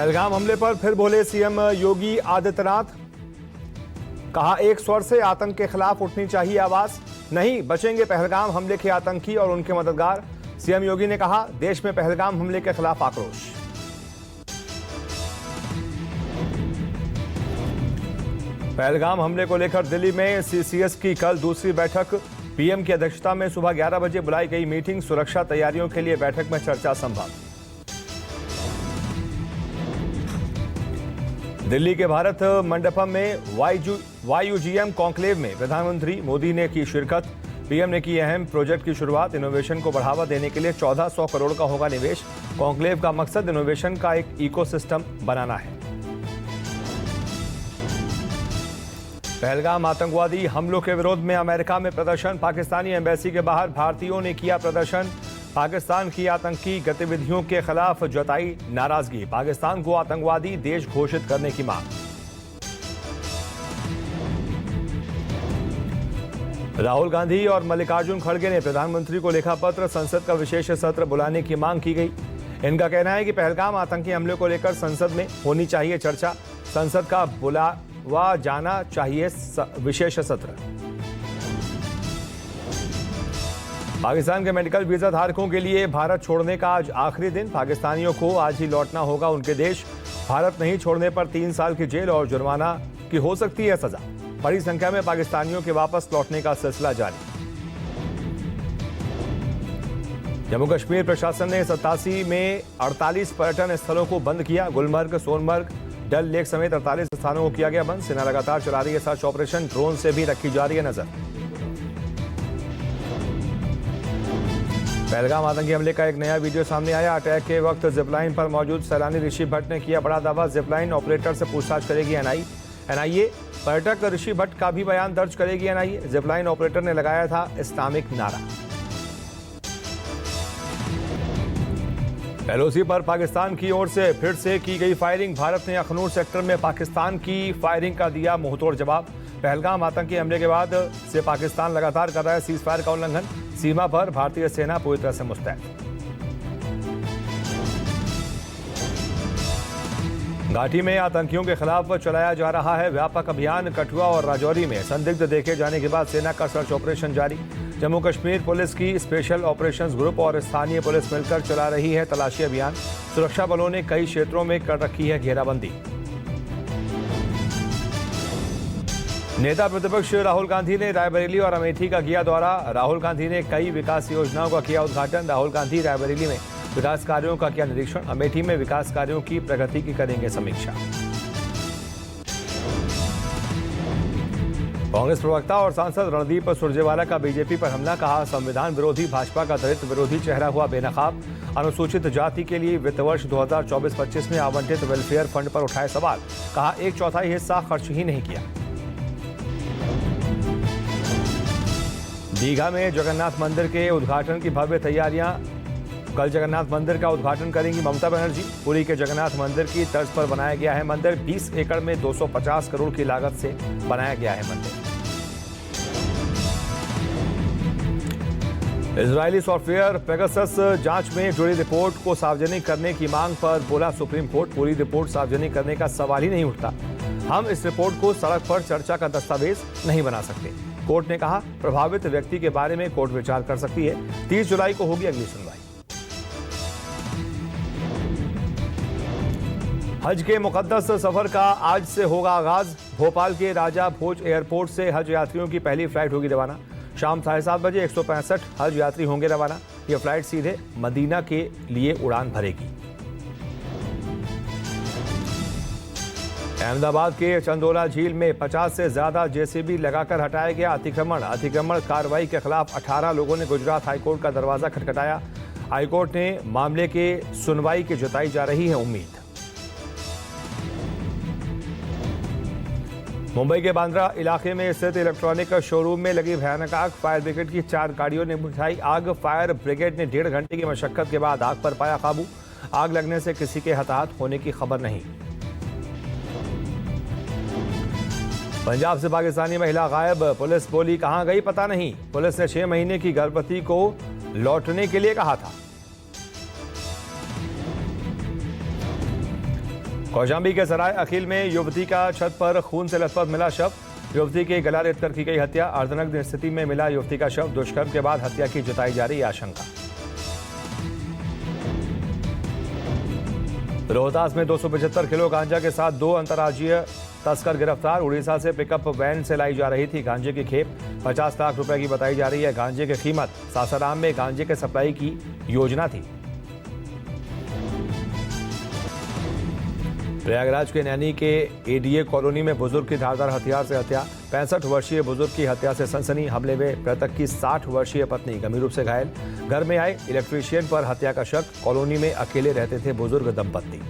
पहलगाम हमले पर फिर बोले सीएम योगी आदित्यनाथ। कहा एक स्वर से आतंक के खिलाफ उठनी चाहिए आवाज, नहीं बचेंगे पहलगाम हमले के आतंकी और उनके मददगार। सीएम योगी ने कहा देश में पहलगाम हमले के खिलाफ आक्रोश। पहलगाम हमले को लेकर दिल्ली में सीसीएस की कल दूसरी बैठक। पीएम की अध्यक्षता में सुबह 11 बजे बुलाई गई मीटिंग। सुरक्षा तैयारियों के लिए बैठक में चर्चा संभव। दिल्ली के भारत मंडपम में वाईयूजीएम कॉन्क्लेव में प्रधानमंत्री मोदी ने की शिरकत। पीएम ने की अहम प्रोजेक्ट की शुरुआत। इनोवेशन को बढ़ावा देने के लिए 1400 करोड़ का होगा निवेश। कॉन्क्लेव का मकसद इनोवेशन का एक इकोसिस्टम बनाना है। पहलगाम आतंकवादी हमलों के विरोध में अमेरिका में प्रदर्शन। पाकिस्तानी एम्बेसी के बाहर भारतीयों ने किया प्रदर्शन। पाकिस्तान की आतंकी गतिविधियों के खिलाफ जताई नाराजगी। पाकिस्तान को आतंकवादी देश घोषित करने की मांग। राहुल गांधी और मल्लिकार्जुन खड़गे ने प्रधानमंत्री को लिखा पत्र। संसद का विशेष सत्र बुलाने की मांग की गई। इनका कहना है कि पहलगाम आतंकी हमले को लेकर संसद में होनी चाहिए चर्चा। संसद का बुलावा जाना चाहिए विशेष सत्र। पाकिस्तान के मेडिकल वीजा धारकों के लिए भारत छोड़ने का आज आखिरी दिन। पाकिस्तानियों को आज ही लौटना होगा उनके देश। भारत नहीं छोड़ने पर 3 साल की जेल और जुर्माना की हो सकती है सजा। बड़ी संख्या में पाकिस्तानियों के वापस लौटने का सिलसिला जारी। जम्मू कश्मीर प्रशासन ने 87 में 48 पर्यटन स्थलों को बंद किया। गुलमर्ग, सोनमर्ग, डल लेक समेत 48 स्थानों को किया गया बंद। सेना लगातार चला रही है सर्च ऑपरेशन। ड्रोन से भी रखी जा रही है नजर। पहलगाम आतंकी हमले का एक नया वीडियो सामने आया। अटैक के वक्त जिपलाइन पर मौजूद सैलानी ऋषि भट्ट ने किया बड़ा दावा। जिपलाइन ऑपरेटर से पूछताछ करेगी एनआईए। पर्यटक ऋषि भट्ट का भी बयान दर्ज करेगी एनआईए। जिपलाइन ऑपरेटर ने लगाया था इस्लामिक नारा। एलओसी पर पाकिस्तान की ओर से फिर से की गई फायरिंग। भारत ने अखनूर सेक्टर में पाकिस्तान की फायरिंग का दिया मुंहतोड़ जवाब। पहलगाम आतंकी हमले के बाद से पाकिस्तान लगातार कर रहा है सीज फायर का उल्लंघन। सीमा पर भारतीय सेना पूरी तरह से मुस्तैद। घाटी में आतंकियों के खिलाफ चलाया जा रहा है व्यापक अभियान। कठुआ और राजौरी में संदिग्ध देखे जाने के बाद सेना का सर्च ऑपरेशन जारी। जम्मू कश्मीर पुलिस की स्पेशल ऑपरेशंस ग्रुप और स्थानीय पुलिस मिलकर चला रही है तलाशी अभियान। सुरक्षा बलों ने कई क्षेत्रों में कर रखी है घेराबंदी। नेता प्रतिपक्ष राहुल गांधी ने रायबरेली और अमेठी का किया दौरा। राहुल गांधी ने कई विकास योजनाओं का किया उद्घाटन। राहुल गांधी रायबरेली में विकास कार्यों का किया निरीक्षण। अमेठी में विकास कार्यों की प्रगति की करेंगे समीक्षा। कांग्रेस प्रवक्ता और सांसद रणदीप सुरजेवाला का बीजेपी पर हमला। कहा संविधान विरोधी भाजपा का दलित विरोधी चेहरा हुआ बेनकाब। अनुसूचित जाति के लिए वित्त वर्ष 2024-25 में आवंटित वेलफेयर फंड पर उठाए सवाल। कहा 1/4 हिस्सा खर्च ही नहीं किया। दीघा में जगन्नाथ मंदिर के उद्घाटन की भव्य तैयारियां। कल जगन्नाथ मंदिर का उद्घाटन करेंगी ममता बनर्जी। पुरी के जगन्नाथ मंदिर की तर्ज पर बनाया गया है मंदिर। 20 एकड़ में 250 करोड़ की लागत से बनाया गया है मंदिर। इजरायली सॉफ्टवेयर पेगासस जांच में जुड़ी रिपोर्ट को सार्वजनिक करने की मांग पर बोला सुप्रीम कोर्ट। पूरी रिपोर्ट सार्वजनिक करने का सवाल ही नहीं उठता। हम इस रिपोर्ट को सड़क पर चर्चा का दस्तावेज नहीं बना सकते। कोर्ट ने कहा प्रभावित व्यक्ति के बारे में कोर्ट विचार कर सकती है। 30 जुलाई को होगी अगली सुनवाई। हज के मुकद्दस सफर का आज से होगा आगाज। भोपाल के राजा भोज एयरपोर्ट से हज यात्रियों की पहली फ्लाइट होगी रवाना। शाम 7:30 बजे 165 हज यात्री होंगे रवाना। यह फ्लाइट सीधे मदीना के लिए उड़ान भरेगी। अहमदाबाद के चंदोला झील में 50 से ज्यादा जेसीबी लगाकर हटाया गया अतिक्रमण कार्रवाई के खिलाफ 18 लोगों ने गुजरात हाईकोर्ट का दरवाजा खटखटाया। हाईकोर्ट ने मामले के सुनवाई की जताई जा रही है उम्मीद। मुंबई के बांद्रा इलाके में स्थित इलेक्ट्रॉनिक शोरूम में लगी भयानक आग। फायर ब्रिगेड की 4 गाड़ियों ने बुझाई आग। फायर ब्रिगेड ने 1.5 घंटे की मशक्कत के बाद आग पर पाया काबू। आग लगने से किसी के हताहत होने की खबर नहीं। पंजाब से पाकिस्तानी महिला गायब। पुलिस बोली कहां गई पता नहीं। पुलिस ने 6 महीने की गर्भवती को लौटने के लिए कहा था। कौशाम्बी के सराय अखिल में युवती का छत पर खून से लथपथ मिला शव। युवती के गला रेतकर की गई हत्या। अर्धनग्न स्थिति में मिला युवती का शव। दुष्कर्म के बाद हत्या की जताई जा रही आशंका। रोहतास में 275 किलो गांजा के साथ 2 अंतर्राज्यीय तस्कर गिरफ्तार। उड़ीसा से पिकअप वैन से लाई जा रही थी गांजे की खेप। 50 लाख रुपए की बताई जा रही है गांजे की कीमत। सासाराम में गांजे के सप्लाई की योजना थी। प्रयागराज के नैनी के एडीए कॉलोनी में बुजुर्ग की धारदार हथियार से हत्या। 65 वर्षीय बुजुर्ग की हत्या से सनसनी। हमले में मृतक की 60 वर्षीय पत्नी गंभीर रूप से घायल। घर में आए इलेक्ट्रीशियन पर हत्या का शक। कॉलोनी में अकेले रहते थे बुजुर्ग दंपत्ति।